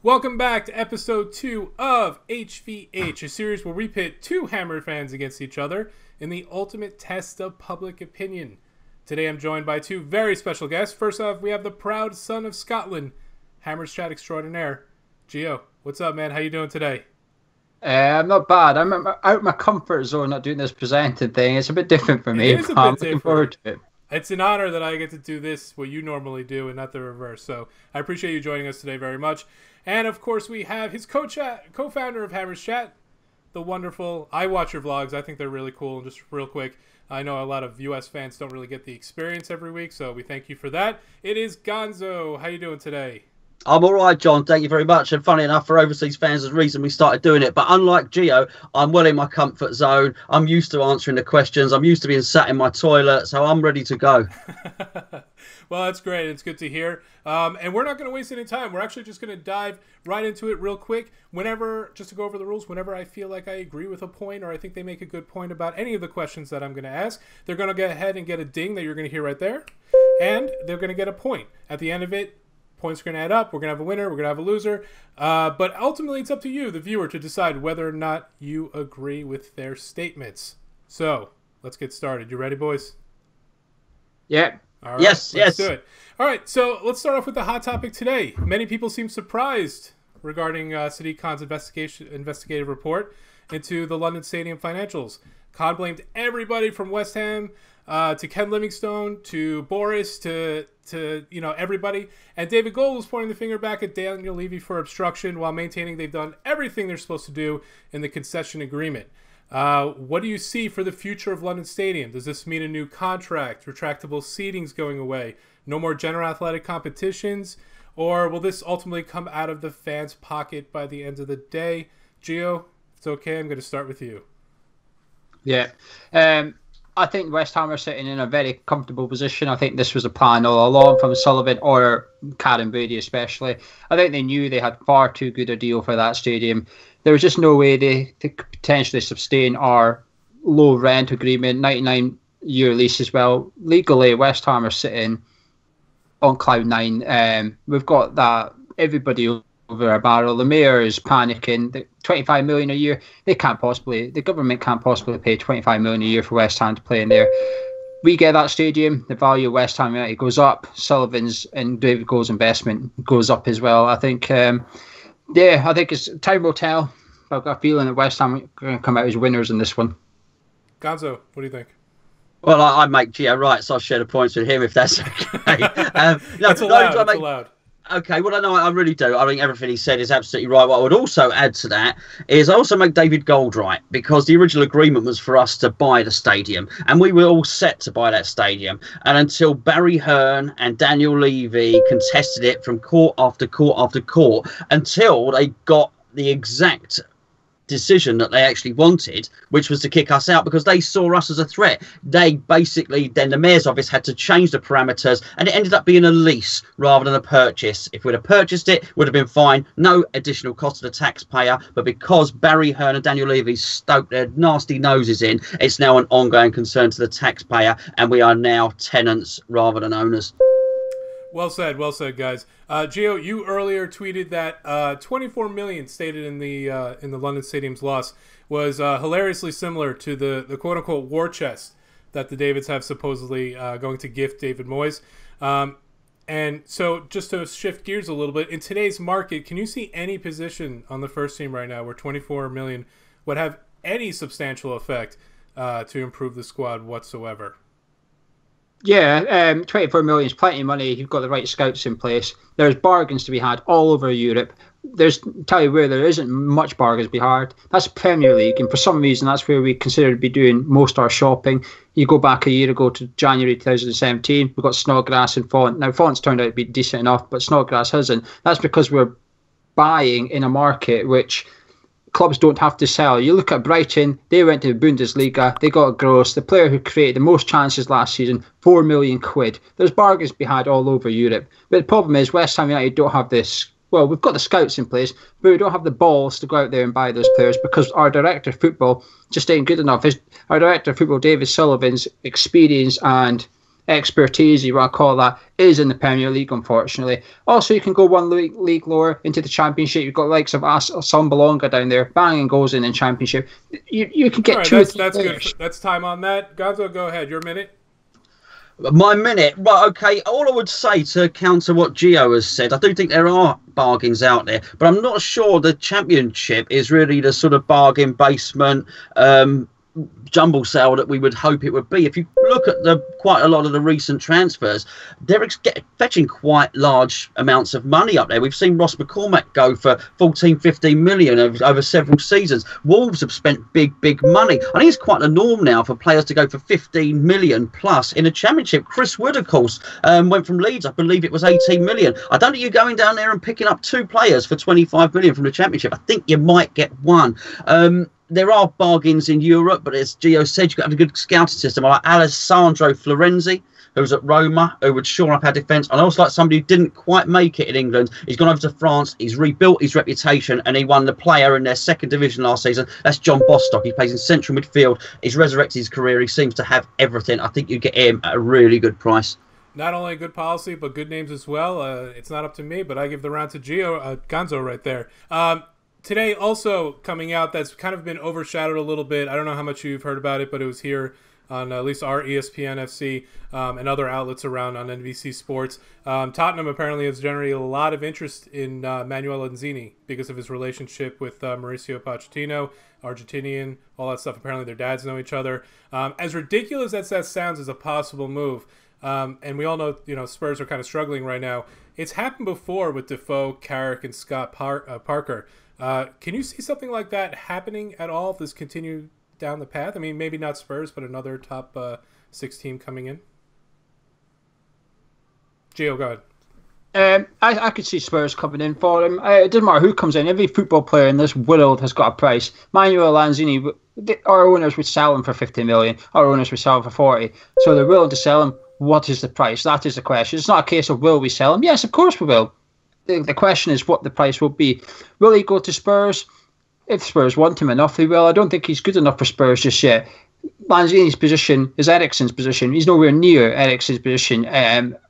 Welcome back to episode 2 of HVH, a series where we pit two Hammer fans against each other in the ultimate test of public opinion. Today I'm joined by two very special guests. First off, we have the proud son of Scotland, Hammer's chat extraordinaire, Geo. What's up, man? How you doing today? I'm not bad. I'm out of my comfort zone, not doing this presenting thing. It's a bit different for me. I'm looking forward to it. It's an honor that I get to do this, what you normally do, and not the reverse. So I appreciate you joining us today very much. And, of course, we have his co-founder of Hammer's Chat, the wonderful... I watch your vlogs. I think they're really cool. And just real quick, I know a lot of U.S. fans don't really get the experience every week, so we thank you for that. It is Gonzo. How you doing today? I'm all right, John. Thank you very much. And funny enough, for overseas fans, there's a reason we started doing it. But unlike Geo, I'm well in my comfort zone. I'm used to answering the questions. I'm used to being sat in my toilet, so I'm ready to go. Well, that's great. It's good to hear. And we're not going to waste any time. We're actually just going to dive right into it real quick. Just to go over the rules, whenever I feel like I agree with a point or I think they make a good point about any of the questions that I'm going to ask, they're going to go ahead and get a ding that you're going to hear right there. And they're going to get a point. At the end of it, points are going to add up. We're going to have a winner. We're going to have a loser. But ultimately, it's up to you, the viewer, to decide whether or not you agree with their statements. So, let's get started. You ready, boys? Yeah. All right, yes. Let's do it. All right, so let's start off with the hot topic today. Many people seem surprised regarding Sadiq Khan's investigative report into the London Stadium financials. Khan blamed everybody from West Ham to Ken Livingstone to Boris to everybody. And David Gold was pointing the finger back at Daniel Levy for obstruction while maintaining they've done everything they're supposed to do in the concession agreement. What do you see for the future of London Stadium? Does this mean a new contract, retractable seatings going away, no more general athletic competitions, or will this ultimately come out of the fans' pocket by the end of the day? Geo, if it's okay, I'm going to start with you. Yeah. I think West Ham are sitting in a very comfortable position. I think this was a plan all along from Sullivan or Karen Boody especially. I think they knew they had far too good a deal for that stadium. There was just no way they could potentially sustain our low rent agreement, 99-year lease as well. Legally, West Ham are sitting on cloud nine. We've got that everybody over a barrel. The mayor is panicking. The 25 million a year, the government can't possibly pay 25 million a year for West Ham to play in there. We get that stadium, the value of West Ham United goes up. Sullivan's and David Gold's investment goes up as well. I think, I think time will tell. I've got a feeling that West Ham are going to come out as winners in this one. Gonzo, what do you think? Well, I make Geo right, so I'll share the points with him if that's okay. That's allowed. Okay, well, no, I really do. I think everything he said is absolutely right. What I would also add to that is I also make David Gold right, because the original agreement was for us to buy the stadium, and we were all set to buy that stadium. And until Barry Hearn and Daniel Levy contested it from court after court after court, until they got the exact decision that they actually wanted, which was to kick us out because they saw us as a threat. They basically, then the mayor's office had to change the parameters, and it ended up being a lease rather than a purchase. If we'd have purchased it, would have been fine, no additional cost to the taxpayer. But because Barry Hearn and Daniel Levy stoked their nasty noses in, it's now an ongoing concern to the taxpayer, and we are now tenants rather than owners. Well said, guys. Geo, you earlier tweeted that 24 million stated in the London Stadium's loss was hilariously similar to the quote-unquote war chest that the Davids have supposedly going to gift David Moyes. And so just to shift gears a little bit, in today's market, can you see any position on the first team right now where 24 million would have any substantial effect to improve the squad whatsoever? Yeah, 24 million is plenty of money. You've got the right scouts in place. There's bargains to be had all over Europe. Tell you where there isn't much bargains to be had. That's Premier League, and for some reason that's where we consider to be doing most of our shopping. You go back a year ago to January 2017, we've got Snodgrass and Font. Now Font's turned out to be decent enough, but Snodgrass hasn't. That's because we're buying in a market which clubs don't have to sell. You look at Brighton, they went to the Bundesliga, they got gross. The player who created the most chances last season, 4 million quid. There's bargains to be had all over Europe. But the problem is West Ham United don't have this. Well, we've got the scouts in place, but we don't have the balls to go out there and buy those players because our director of football just ain't good enough. Our director of football, David Sullivan's experience and expertise, you want to call that, is in the Premier League, unfortunately. Also, you can go one league lower into the Championship. You've got the likes of Sambalonga down there, banging goals in Championship. You can get two. That's good. That's time on that. Gonzo, go ahead. Your minute. My minute. Right, okay. All I would say to counter what Geo has said, I do think there are bargains out there, but I'm not sure the Championship is really the sort of bargain basement jumble sale that we would hope it would be. If you look at quite a lot of the recent transfers, they're fetching quite large amounts of money up there. We've seen Ross McCormack go for 14-15 million over several seasons. Wolves have spent big money. I think it's quite the norm now for players to go for 15 million plus in a Championship. Chris Wood, of course, went from Leeds, I believe it was 18 million. I don't think you're going down there and picking up 2 players for 25 million from the Championship. I think you might get one. There are bargains in Europe, but as Geo said, you've got to have a good scouting system. I like Alessandro Florenzi, who's at Roma, who would shore up our defence. And I also like somebody who didn't quite make it in England. He's gone over to France, he's rebuilt his reputation, and he won the player in their 2nd division last season. That's John Bostock. He plays in central midfield. He's resurrected his career. He seems to have everything. I think you get him at a really good price. Not only good policy, but good names as well. It's not up to me, but I give the round to Geo Gonzo right there. Today also coming out, that's kind of been overshadowed a little bit. I don't know how much you've heard about it, but it was here on at least our ESPN FC and other outlets around on NBC Sports. Tottenham apparently has generated a lot of interest in Manuel Lanzini because of his relationship with Mauricio Pochettino, Argentinian, all that stuff. Apparently their dads know each other. As ridiculous as that sounds as a possible move, and we all know, Spurs are kind of struggling right now. It's happened before with Defoe, Carrick, and Scott Parker. Can you see something like that happening at all if this continues down the path? I mean, maybe not Spurs, but another top 6 team coming in? Gio, go ahead. I could see Spurs coming in for him. It doesn't matter who comes in. Every football player in this world has got a price. Manuel Lanzini, our owners would sell him for 50 million. Our owners would sell him for 40. So they're willing to sell him. What is the price? That is the question. It's not a case of will we sell him? Yes, of course we will. The question is what the price will be. Will he go to Spurs? If Spurs want him enough, they will. I don't think he's good enough for Spurs just yet. Lanzini's position is Eriksen's position. He's nowhere near Eriksen's position,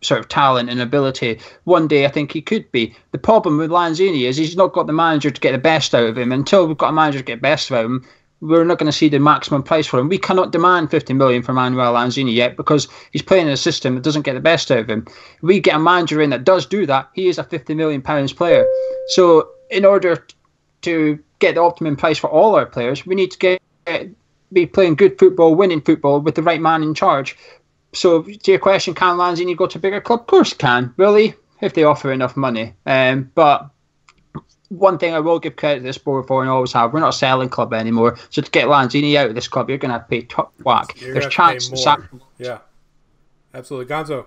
sort of talent and ability. One day I think he could be. The problem with Lanzini is he's not got the manager to get the best out of him. Until we've got a manager to get the best out of him, we're not going to see the maximum price for him. We cannot demand 50 million for Manuel Lanzini yet because he's playing in a system that doesn't get the best out of him. If we get a manager in that does do that, he is a 50 million pounds player. So in order to get the optimum price for all our players, we need to be playing good football, winning football with the right man in charge. So to your question, can Lanzini go to a bigger club? Of course he can, really, if they offer enough money. But one thing I will give credit to this board for and always have, we're not a selling club anymore. So to get Lanzini out of this club, you're going to have to pay top whack. There's chance to Yeah, absolutely. Gonzo.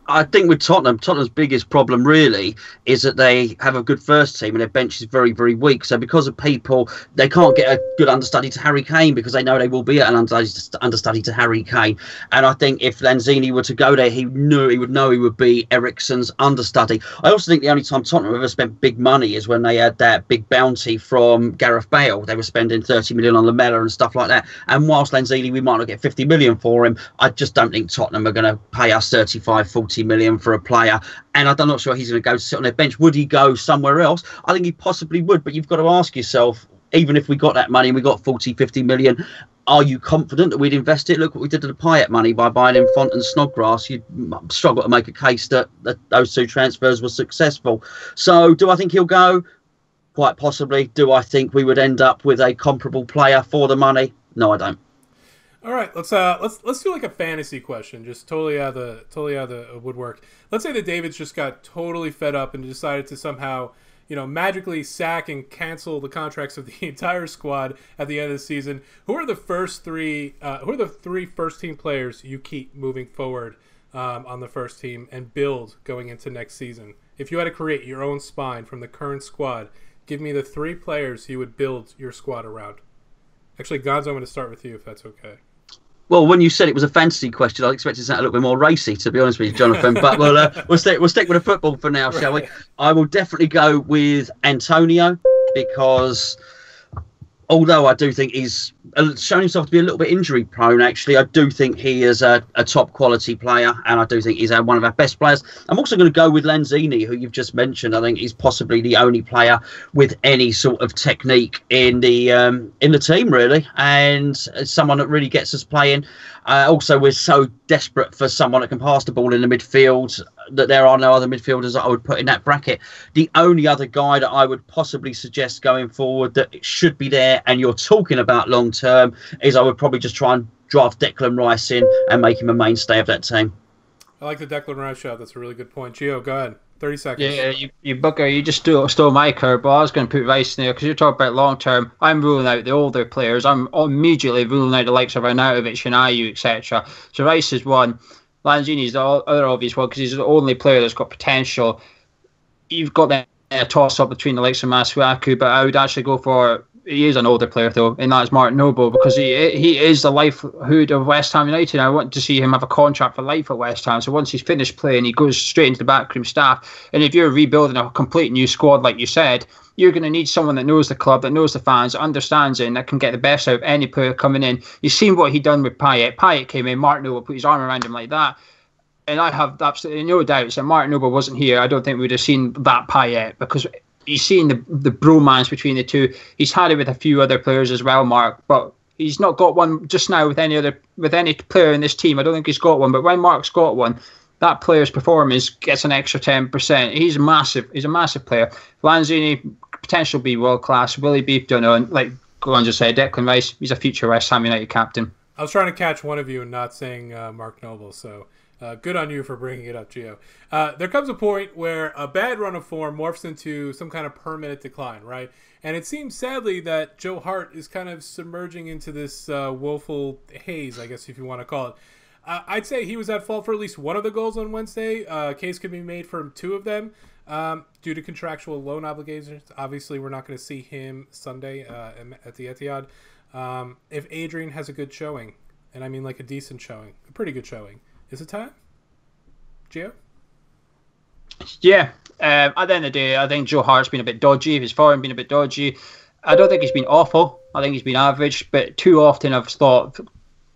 I think with Tottenham's biggest problem really is that they have a good first team and their bench is very, very weak. So because of people, they can't get a good understudy to Harry Kane because they know they will be an understudy to Harry Kane. And I think if Lanzini were to go there, he would know he would be Eriksen's understudy. I also think the only time Tottenham ever spent big money is when they had that big bounty from Gareth Bale. They were spending 30 million on Lamella and stuff like that. And whilst Lanzini, we might not get 50 million for him, I just don't think Tottenham are going to pay us 35, 40 million for a player, and I'm not sure he's going to go sit on their bench. Would he go somewhere else? I think he possibly would, but you've got to ask yourself, even if we got that money and we got 40, 50 million, are you confident that we'd invest it? Look what we did to the Payet money by buying him Font and Snodgrass. You'd struggle to make a case that those 2 transfers were successful. So do I think he'll go? Quite possibly. Do I think we would end up with a comparable player for the money? No, I don't. All right, let's do like a fantasy question, just totally out of the woodwork. Let's say that David's just got totally fed up and decided to somehow, magically sack and cancel the contracts of the entire squad at the end of the season. Who are the three first team players you keep moving forward on the first team and build going into next season? If you had to create your own spine from the current squad, give me the 3 players you would build your squad around. Actually, Gonzo, I'm going to start with you if that's okay. Well, when you said it was a fantasy question, I expected it to sound a little bit more racy, to be honest with you, Jonathan. But we'll stick with the football for now, shall we? I will definitely go with Antonio because although I do think he's shown himself to be a little bit injury prone. Actually, I do think he is a top quality player, and I do think he's one of our best players. I'm also going to go with Lanzini, who you've just mentioned. I think he's possibly the only player with any sort of technique in the team, really, and someone that really gets us playing. Also, we're so desperate for someone that can pass the ball in the midfield that there are no other midfielders that I would put in that bracket. The only other guy that I would possibly suggest going forward that should be there, and you're talking about long term, is I would probably just try and draft Declan Rice in and make him a mainstay of that team. I like the Declan Rice shot. That's a really good point. Gio, go ahead. 30 seconds. Yeah, you bugger. You just stole my curveball. I was going to put Rice in there because you're talking about long term. I'm ruling out the older players. I'm immediately ruling out the likes of Arnautovic and Ayew, etc. So Rice is one. Lanzini's the other obvious one because he's the only player that's got potential. You've got the toss-up between the likes of Masuaku, but I would actually go for... He is an older player, though, and that is Martin Noble, because he is the livelihood of West Ham United. I want to see him have a contract for life at West Ham. So once he's finished playing, he goes straight into the backroom staff. And if you're rebuilding a complete new squad, like you said, you're going to need someone that knows the club, that knows the fans, that understands it, and that can get the best out of any player coming in. You've seen what he done with Payet. Payet came in, Martin Noble put his arm around him like that. And I have absolutely no doubts that Martin Noble wasn't here. I don't think we would have seen that Payet, because he's seen the bromance between the two. He's had it with a few other players as well, Mark, but he's not got one just now with any player in this team. I don't think he's got one, but when Mark's got one, that player's performance gets an extra 10%. He's a massive player. Lanzini, potential be world class. Will he be? Don't know. And like Gonzo said, Declan Rice, he's a future West Ham United captain. I was trying to catch one of you and not saying Mark Noble, so good on you for bringing it up, Gio. There comes a point where a bad run of form morphs into some kind of permanent decline, right? And it seems, sadly, that Joe Hart is kind of submerging into this woeful haze, I guess, if you want to call it. I'd say he was at fault for at least one of the goals on Wednesday. Case could be made for two of them due to contractual loan obligations. Obviously, we're not going to see him Sunday at the Etihad. If Adrian has a good showing, and I mean like a decent showing, a pretty good showing, is it time? Gio? Yeah. At the end of the day, I think Joe Hart's been a bit dodgy. His form been a bit dodgy. I don't think he's been awful. I think he's been average. But too often I've thought,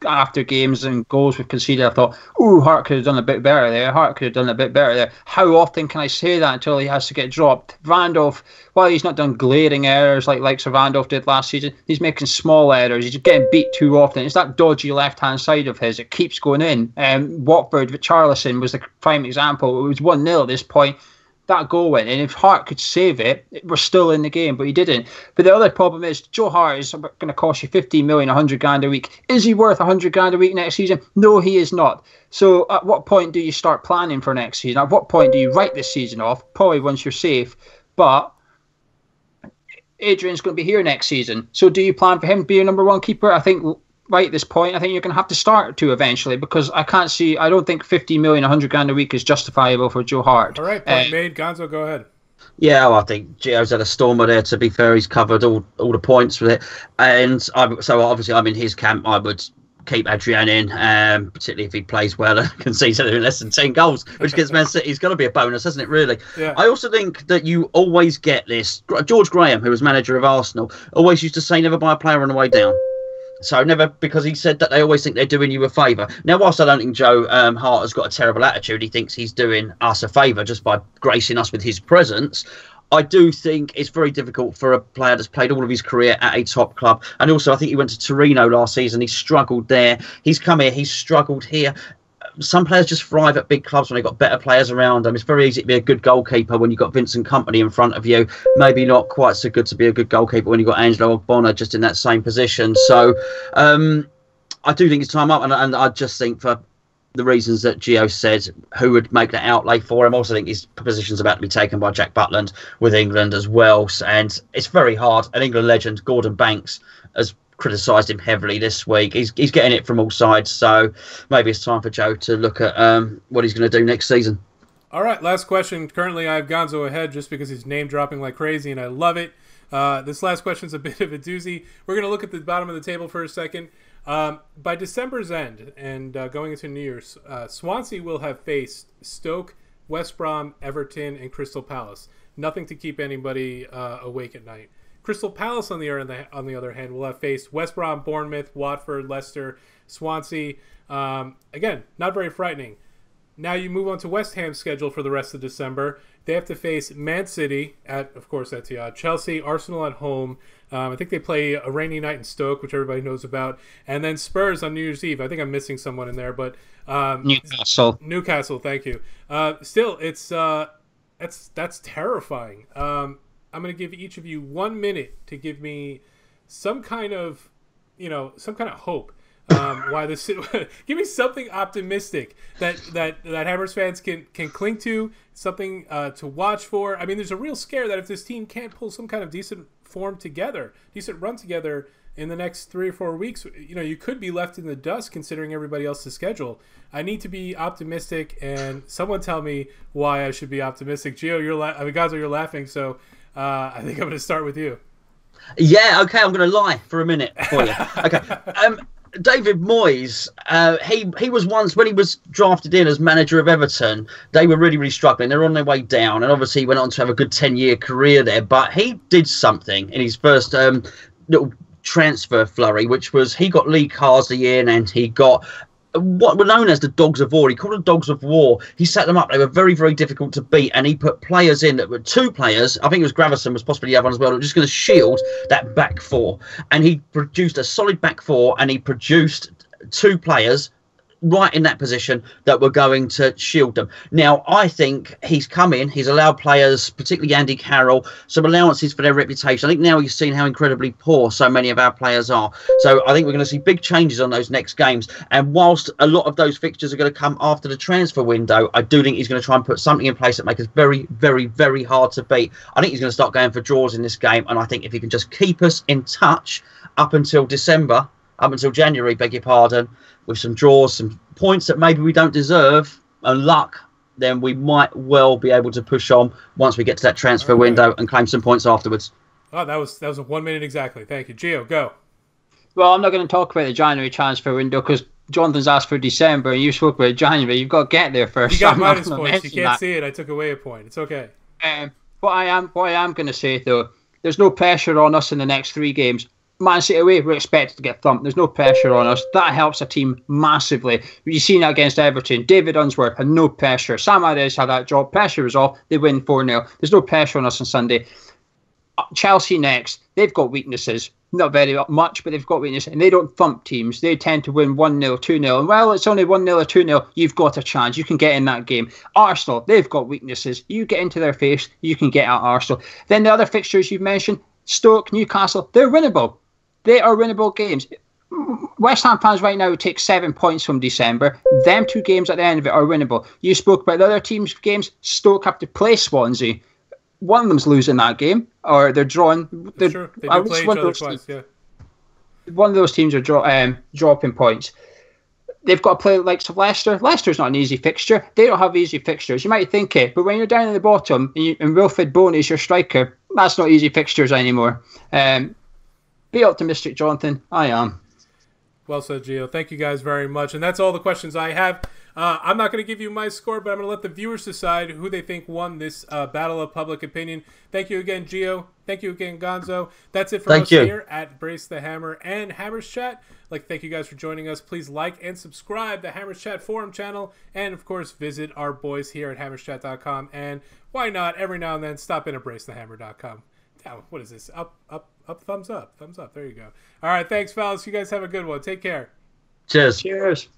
after games and goals we've conceded, I thought, ooh, Hart could have done a bit better there. Hart could have done a bit better there. How often can I say that until he has to get dropped? Randolph, while he's not done glaring errors like Sir Randolph did last season, he's making small errors. He's getting beat too often. It's that dodgy left-hand side of his. It keeps going in. Watford with Charlison was the prime example. It was 1-0 at this point. That goal went in. If Hart could save it, we're still in the game, but he didn't. But the other problem is Joe Hart is going to cost you 15 million, 100 grand a week. Is he worth 100 grand a week next season? No, he is not. So at what point do you start planning for next season? At what point do you write this season off? Probably once you're safe. But Adrian's going to be here next season. So do you plan for him to be your number one keeper? I think right at this point, I think you're going to have to start to eventually, because I don't think 50 million, 100 grand a week is justifiable for Joe Hart. All right, point made. Gonzo, go ahead. Yeah, well, I think Gio's had a stormer there. To be fair, he's covered all the points with it. And so obviously I'm in his camp. I would keep Adrian in, particularly if he plays well and concedes less than 10 goals, which gets Man City. It's got to be a bonus, hasn't it, really? Yeah. I also think that you always get this. George Graham, who was manager of Arsenal, always used to say never buy a player on the way down. So never, because he said that they always think they're doing you a favour. Now, whilst I don't think Joe Hart has got a terrible attitude, he thinks he's doing us a favour just by gracing us with his presence. I do think it's very difficult for a player that's played all of his career at a top club. And also, I think he went to Torino last season. He struggled there. He's come here. He's struggled here. Some players just thrive at big clubs when they've got better players around them. It's very easy to be a good goalkeeper when you've got Vincent Kompany in front of you. Maybe not quite so good to be a good goalkeeper when you've got Angelo Ogbonna just in that same position. So I do think it's time up. And I just think for the reasons that Gio said, who would make that outlay for him. I also think his position's about to be taken by Jack Butland with England as well. And it's very hard. An England legend, Gordon Banks, has criticised him heavily this week. He's getting it from all sides, so maybe it's time for Joe to look at what he's going to do next season. All right, last question. Currently, I have Gonzo ahead just because he's name dropping like crazy, and I love it. This last question is a bit of a doozy. We're going to look at the bottom of the table for a second. By December's end and going into New Year's, Swansea will have faced Stoke, West Brom, Everton, and Crystal Palace. Nothing to keep anybody awake at night. Crystal Palace, on the other hand, will have faced West Brom, Bournemouth, Watford, Leicester, Swansea. Again, not very frightening. Now you move on to West Ham's schedule for the rest of December. They have to face Man City at Etihad, Chelsea, Arsenal at home. I think they play a rainy night in Stoke, which everybody knows about, and then Spurs on New Year's Eve. I think I'm missing someone in there, but Newcastle. Thank you. Still, it's that's terrifying. I'm going to give each of you 1 minute to give me some kind of hope. Why this? Give me something optimistic that Hammers fans can cling to, something to watch for. I mean, there's a real scare that if this team can't pull some kind of decent run together in the next 3 or 4 weeks, you could be left in the dust considering everybody else's schedule. I need to be optimistic, and someone tell me why I should be optimistic. Geo, Gonzo, you're laughing, so I think I'm going to start with you. Yeah, okay, I'm going to lie for a minute for you. Okay. David Moyes, he was once, when he was drafted in as manager of Everton, they were really, really struggling. They were on their way down, and obviously he went on to have a good 10-year career there. But he did something in his first little transfer flurry, which was he got Lee Carsley in, and he got what were known as the Dogs of War. He called them Dogs of War. He set them up. They were very, very difficult to beat, and he put players in that were 2 players. I think it was Gravison was possibly the other one as well. That were just going to shield that back 4, and he produced a solid back 4, and he produced 2 players right in that position that were going to shield them. Now, I think he's come in, he's allowed players, particularly Andy Carroll, some allowances for their reputation. I think now he's seen how incredibly poor so many of our players are. So I think we're going to see big changes on those next games. And whilst a lot of those fixtures are going to come after the transfer window, I do think he's going to try and put something in place that makes us very, very, very hard to beat. I think he's going to start going for draws in this game. And I think if he can just keep us in touch up until January, beg your pardon, with some draws, some points that maybe we don't deserve, and luck, then we might well be able to push on once we get to that transfer window and claim some points afterwards. Oh, that was a 1 minute exactly. Thank you. Gio, go. Well, I'm not going to talk about the January transfer window because Jonathan's asked for December and you spoke about January. You've got to get there first. You got minus points. You can't see it. I took away a point. It's okay. What I am going to say, though, there's no pressure on us in the next 3 games. Man City away, we're expected to get thumped. There's no pressure on us. That helps a team massively. You've seen that against Everton. David Unsworth had no pressure. Sam Allardyce had that job. Pressure was off. They win 4-0. There's no pressure on us on Sunday. Chelsea next. They've got weaknesses. Not very much, but they've got weaknesses. And they don't thump teams. They tend to win 1-0, 2-0. And well, it's only 1-0 or 2-0. You've got a chance. You can get in that game. Arsenal, they've got weaknesses. You get into their face, you can get at Arsenal. Then the other fixtures you've mentioned, Stoke, Newcastle, they're winnable. They are winnable games. West Ham fans right now would take 7 points from December. Them 2 games at the end of it are winnable. You spoke about the other teams' games. Stoke have to play Swansea. One of them's losing that game, or they're drawing. Sure, they do play each other twice, yeah. One of those teams are dropping points. They've got to play the likes of Leicester. Leicester's not an easy fixture. They don't have easy fixtures. You might think it, but when you're down at the bottom and Wilfred Bone is your striker, that's not easy fixtures anymore. Be optimistic, Jonathan. I am. Well said, Gio. Thank you guys very much. And that's all the questions I have. I'm not going to give you my score, but I'm going to let the viewers decide who they think won this battle of public opinion. Thank you again, Gio. Thank you again, Gonzo. That's it for us here at Brace the Hammer and Hammers Chat. I'd like to thank you guys for joining us. Please like and subscribe the Hammers Chat forum channel. And, of course, visit our boys here at hammerschat.com. And why not, every now and then, stop in at bracethehammer.com. Oh, what is this? Up, thumbs up. Thumbs up. There you go. All right, thanks, fellas. You guys have a good one. Take care. Cheers. Cheers.